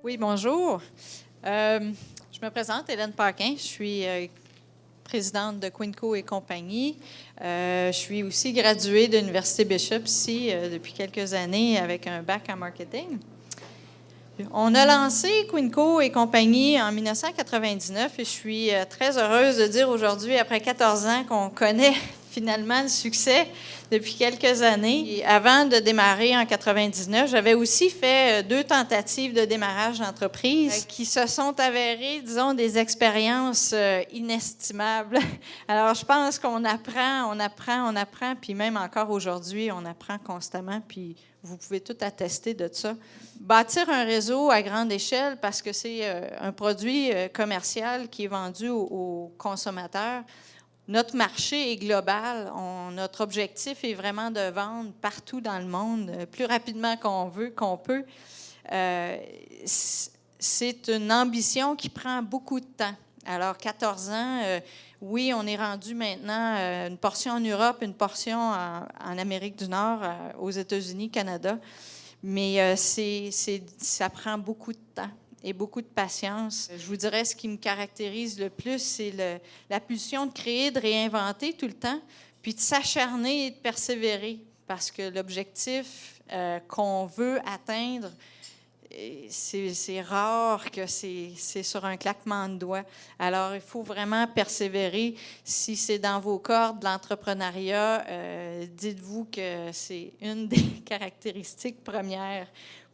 Oui, bonjour. Je me présente, Hélène Paquin. Je suis présidente de Quinco et compagnie. Je suis aussi graduée de l'Université Bishop ici depuis quelques années avec un bac en marketing. On a lancé Quinco et compagnie en 1999 et je suis très heureuse de dire aujourd'hui, après 14 ans, qu'on connaît finalement le succès depuis quelques années. Et avant de démarrer en 99, j'avais aussi fait 2 tentatives de démarrage d'entreprise qui se sont avérées, disons, des expériences inestimables. Alors, je pense qu'on apprend, puis même encore aujourd'hui, on apprend constamment, puis vous pouvez tout attester de ça. Bâtir un réseau à grande échelle parce que c'est un produit commercial qui est vendu aux consommateurs. Notre marché est global. Notre objectif est vraiment de vendre partout dans le monde, plus rapidement qu'on peut. C'est une ambition qui prend beaucoup de temps. Alors, 14 ans, oui, on est rendu maintenant une portion en Europe, une portion en Amérique du Nord, aux États-Unis, Canada. Mais ça prend beaucoup de temps et beaucoup de patience. Je vous dirais, ce qui me caractérise le plus, c'est la pulsion de créer, de réinventer tout le temps, puis de s'acharner et de persévérer, parce que l'objectif qu'on veut atteindre, c'est rare que c'est sur un claquement de doigts. Alors, il faut vraiment persévérer. Si c'est dans vos cordes, l'entrepreneuriat, dites-vous que c'est une des caractéristiques premières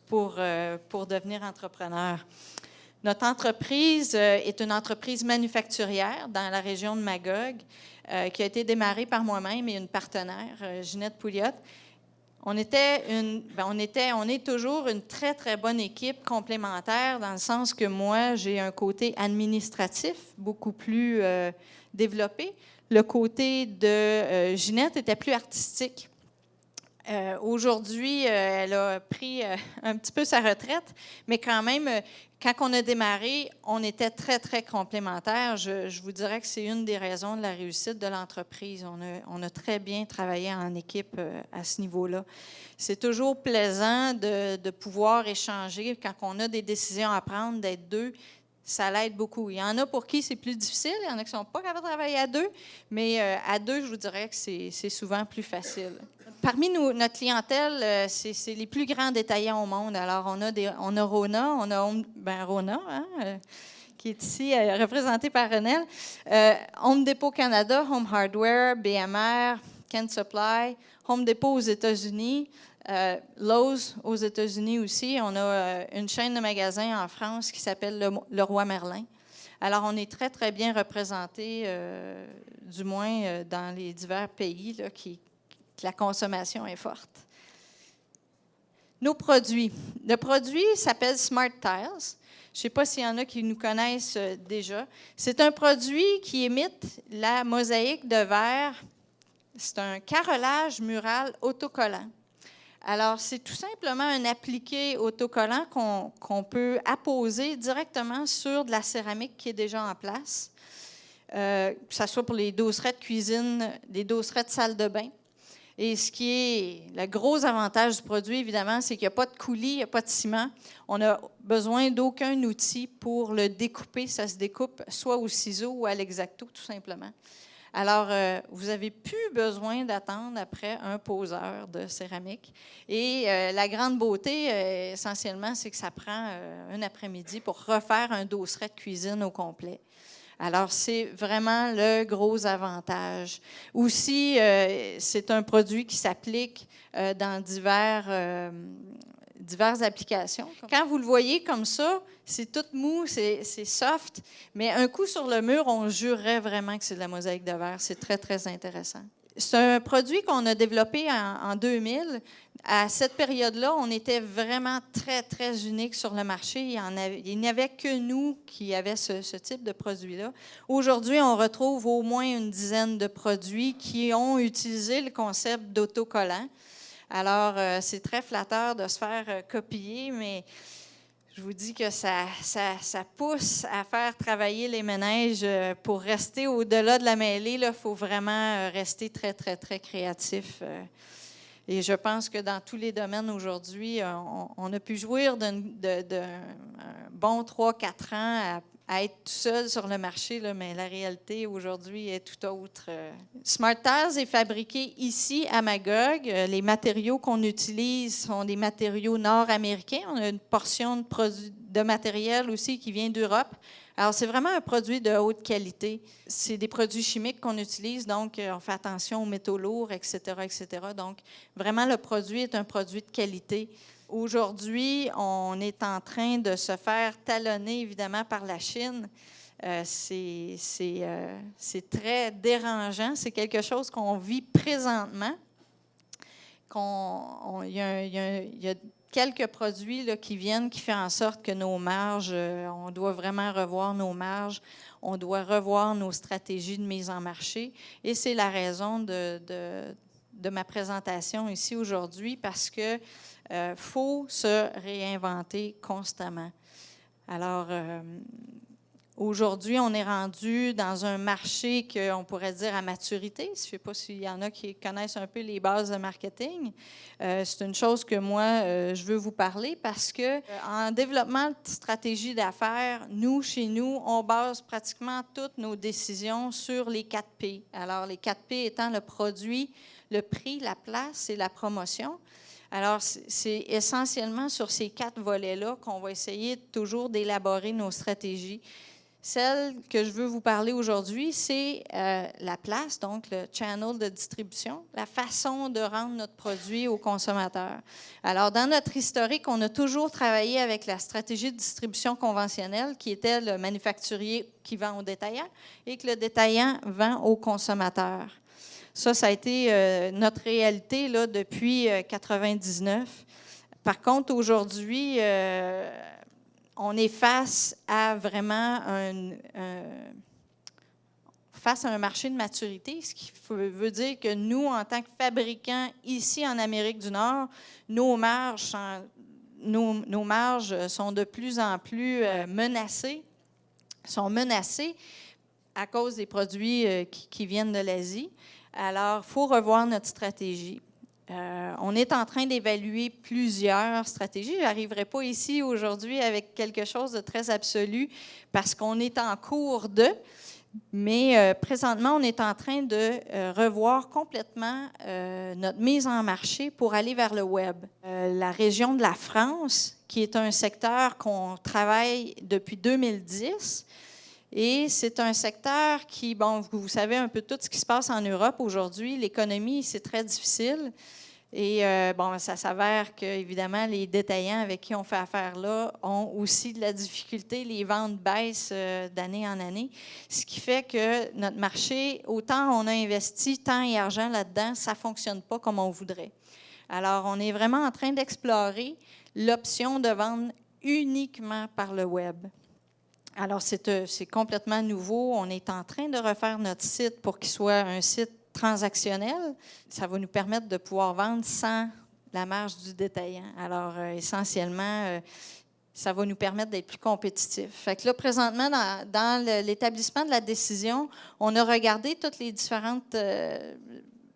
pour devenir entrepreneur. Notre entreprise est une entreprise manufacturière dans la région de Magog qui a été démarrée par moi-même et une partenaire, Ginette Pouliot. On est toujours une très, très bonne équipe complémentaire dans le sens que moi, j'ai un côté administratif beaucoup plus développé. Le côté de Ginette était plus artistique. Aujourd'hui, elle a pris un petit peu sa retraite, mais quand même, quand on a démarré, on était très, très complémentaires. Je vous dirais que c'est une des raisons de la réussite de l'entreprise. On a très bien travaillé en équipe à ce niveau-là. C'est toujours plaisant de pouvoir échanger quand on a des décisions à prendre, d'être deux. Ça l'aide beaucoup. Il y en a pour qui c'est plus difficile, il y en a qui ne sont pas capables de travailler à deux, mais à deux, je vous dirais que c'est souvent plus facile. Parmi notre clientèle, c'est les plus grands détaillants au monde. Alors, on a Rona, Rona, hein, qui est ici, représenté par Renel, Home Depot Canada, Home Hardware, BMR, Ken Supply, Home Depot aux États-Unis, Lowe's aux États-Unis aussi. On a une chaîne de magasins en France qui s'appelle Leroy Merlin. Alors, on est très, très bien représentés, du moins dans les divers pays là, que la consommation est forte. Nos produits. Le produit s'appelle Smart Tiles. Je ne sais pas s'il y en a qui nous connaissent déjà. C'est un produit qui imite la mosaïque de verre. C'est un carrelage mural autocollant. Alors, c'est tout simplement un appliqué autocollant qu'on peut apposer directement sur de la céramique qui est déjà en place, que ce soit pour les dosseraient de cuisine, les dosseraient de salle de bain. Et ce qui est le gros avantage du produit, évidemment, c'est qu'il n'y a pas de coulis, il n'y a pas de ciment. On n'a besoin d'aucun outil pour le découper. Ça se découpe soit au ciseau ou à l'X-Acto, tout simplement. Alors, vous n'avez plus besoin d'attendre après un poseur de céramique. Et la grande beauté, essentiellement, c'est que ça prend un après-midi pour refaire un dosseret de cuisine au complet. Alors, c'est vraiment le gros avantage. Aussi, c'est un produit qui s'applique dans diverses applications. Quand vous le voyez comme ça, c'est tout mou, c'est soft, mais un coup sur le mur, on jurerait vraiment que c'est de la mosaïque de verre. C'est très, très intéressant. C'est un produit qu'on a développé en 2000. À cette période-là, on était vraiment très, très unique sur le marché. Il n'y avait que nous qui avions ce type de produit-là. Aujourd'hui, on retrouve au moins une dizaine de produits qui ont utilisé le concept d'autocollant. Alors, c'est très flatteur de se faire copier, mais je vous dis que ça pousse à faire travailler les ménages. Pour rester au-delà de la mêlée, il faut vraiment rester très, très, très créatif. Et je pense que dans tous les domaines aujourd'hui, on a pu jouir d'un bon 3-4 ans à être tout seul sur le marché, là, mais la réalité aujourd'hui est tout autre. Smart Tiles est fabriqué ici à Magog. Les matériaux qu'on utilise sont des matériaux nord-américains. On a une portion de matériel aussi qui vient d'Europe. Alors, c'est vraiment un produit de haute qualité. C'est des produits chimiques qu'on utilise, donc on fait attention aux métaux lourds, etc., etc. Donc, vraiment, le produit est un produit de qualité. Aujourd'hui, on est en train de se faire talonner, évidemment, par la Chine. C'est très dérangeant. C'est quelque chose qu'on vit présentement. Il y a quelques produits là, qui viennent, qui font en sorte que nos marges, on doit vraiment revoir nos marges, on doit revoir nos stratégies de mise en marché. Et c'est la raison de ma présentation ici aujourd'hui, parce que faut se réinventer constamment. Alors, aujourd'hui, on est rendu dans un marché qu'on pourrait dire à maturité. Je ne sais pas s'il y en a qui connaissent un peu les bases de marketing. C'est une chose que moi, je veux vous parler parce que en développement de stratégie d'affaires, chez nous, on base pratiquement toutes nos décisions sur les 4 P. Alors, les 4 P étant le produit, le prix, la place et la promotion. Alors, c'est essentiellement sur ces 4 volets-là qu'on va essayer toujours d'élaborer nos stratégies. Celle que je veux vous parler aujourd'hui, c'est la place, donc le channel de distribution, la façon de rendre notre produit aux consommateurs. Alors, dans notre historique, on a toujours travaillé avec la stratégie de distribution conventionnelle, qui était le manufacturier qui vend au détaillant et que le détaillant vend aux consommateurs. Ça a été notre réalité là, depuis 1999. Par contre, aujourd'hui, on est face à vraiment face à un marché de maturité, ce qui veut dire que nous, en tant que fabricants ici en Amérique du Nord, nos marges sont de plus en plus menacées, à cause des produits qui viennent de l'Asie. Alors, il faut revoir notre stratégie. On est en train d'évaluer plusieurs stratégies. Je n'arriverai pas ici aujourd'hui avec quelque chose de très absolu parce qu'on est en cours de, mais présentement, on est en train de revoir complètement notre mise en marché pour aller vers le web. La région de la France, qui est un secteur qu'on travaille depuis 2010, et c'est un secteur qui, bon, vous savez un peu tout ce qui se passe en Europe aujourd'hui. L'économie, c'est très difficile. Et bon, ça s'avère que, évidemment, les détaillants avec qui on fait affaire là ont aussi de la difficulté. Les ventes baissent d'année en année. Ce qui fait que notre marché, autant on a investi temps et argent là-dedans, ça ne fonctionne pas comme on voudrait. Alors, on est vraiment en train d'explorer l'option de vendre uniquement par le web. Alors, c'est complètement nouveau. On est en train de refaire notre site pour qu'il soit un site transactionnel. Ça va nous permettre de pouvoir vendre sans la marge du détaillant. Alors, essentiellement, ça va nous permettre d'être plus compétitifs. Fait que là, présentement, dans l'établissement de la décision, on a regardé toutes les différentes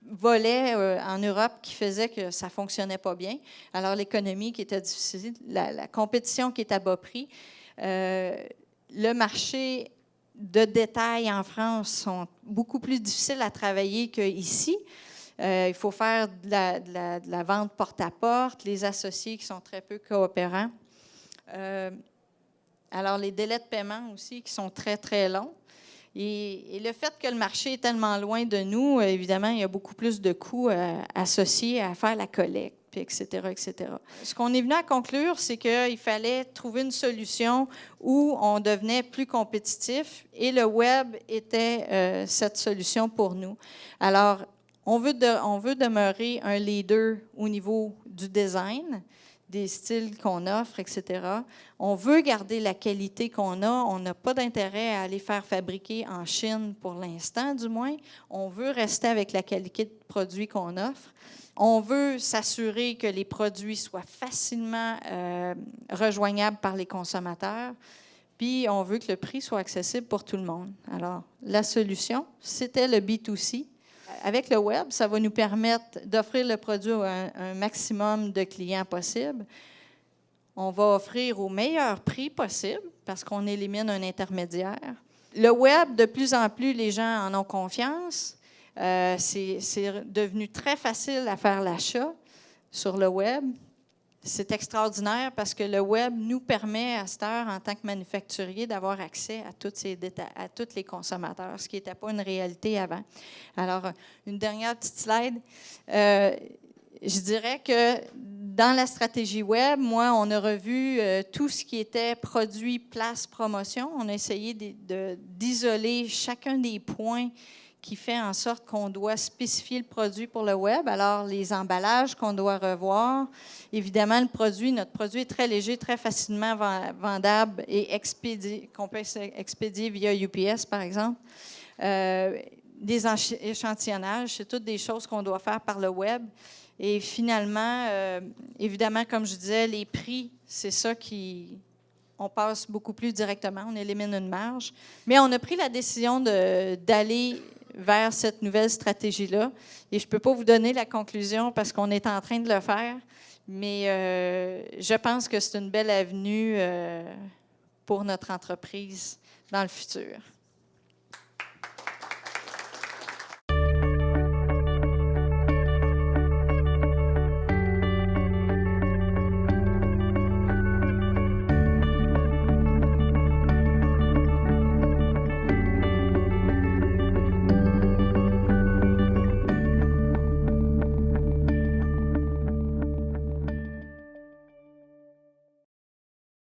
volets en Europe qui faisaient que ça ne fonctionnait pas bien. Alors, l'économie qui était difficile, la compétition qui est à bas prix, le marché de détail en France sont beaucoup plus difficiles à travailler qu'ici. Il faut faire de la vente porte-à-porte, les associés qui sont très peu coopérants. Alors, les délais de paiement aussi qui sont très, très longs. Et le fait que le marché est tellement loin de nous, évidemment, il y a beaucoup plus de coûts associés à faire la collecte, etc., etc. Ce qu'on est venu à conclure, c'est qu'il fallait trouver une solution où on devenait plus compétitif et le web était cette solution pour nous. Alors, on veut demeurer un leader au niveau du design, des styles qu'on offre, etc. On veut garder la qualité qu'on a. On n'a pas d'intérêt à aller faire fabriquer en Chine pour l'instant, du moins. On veut rester avec la qualité de produit qu'on offre. On veut s'assurer que les produits soient facilement rejoignables par les consommateurs. Puis, on veut que le prix soit accessible pour tout le monde. Alors, la solution, c'était le B2C. avec le web, ça va nous permettre d'offrir le produit à un maximum de clients possible. On va offrir au meilleur prix possible parce qu'on élimine un intermédiaire. Le web, de plus en plus, les gens en ont confiance. C'est devenu très facile à faire l'achat sur le web. C'est extraordinaire parce que le web nous permet à cette heure, en tant que manufacturier, d'avoir accès à à tous les consommateurs, ce qui n'était pas une réalité avant. Alors, une dernière petite slide. Je dirais que dans la stratégie web, moi, on a revu tout ce qui était produit, place, promotion. On a essayé d'isoler chacun des points qui fait en sorte qu'on doit spécifier le produit pour le web. Alors, les emballages qu'on doit revoir. Évidemment, notre produit est très léger, très facilement vendable et qu'on peut expédier via UPS, par exemple. Des échantillonnages, c'est toutes des choses qu'on doit faire par le web. Et finalement, évidemment, comme je disais, les prix, c'est ça on passe beaucoup plus directement, on élimine une marge. Mais on a pris la décision d'aller vers cette nouvelle stratégie-là. Et je ne peux pas vous donner la conclusion parce qu'on est en train de le faire, mais je pense que c'est une belle avenue pour notre entreprise dans le futur.